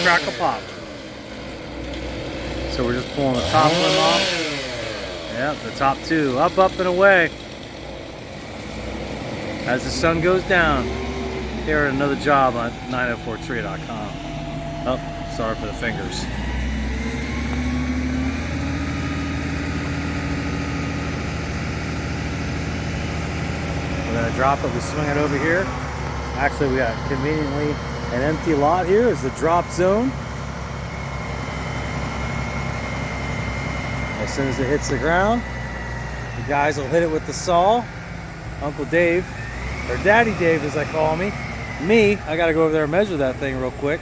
crackle pop. So we're just pulling the top one off. Yep, the top two. Up, up, and away. As the sun goes down. Here at another job on 904tree.com. Oh, sorry for the fingers. We're going to drop it, we swing it over here. Actually, we got conveniently an empty lot here is the drop zone. As soon as it hits the ground, the guys will hit it with the saw. Uncle Dave, or Daddy Dave as I call me, I gotta go over there and measure that thing real quick.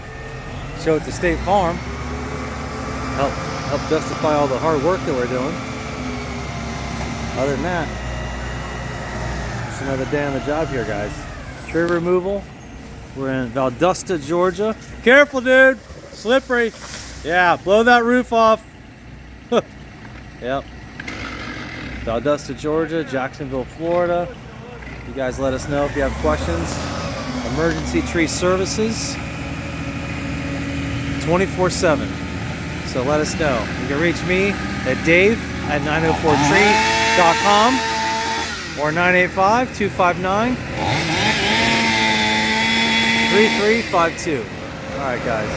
Show it to State Farm. Help justify all the hard work that we're doing. Other than that, just another day on the job here, guys. Tree removal. We're in Valdosta, Georgia. Careful, dude. Slippery. Yeah, blow that roof off. Yep. Valdosta, Georgia, Jacksonville, Florida. You guys let us know if you have questions. Emergency tree services 24/7. So let us know. You can reach me at dave@904tree.com or 985-259-3352. All right, guys.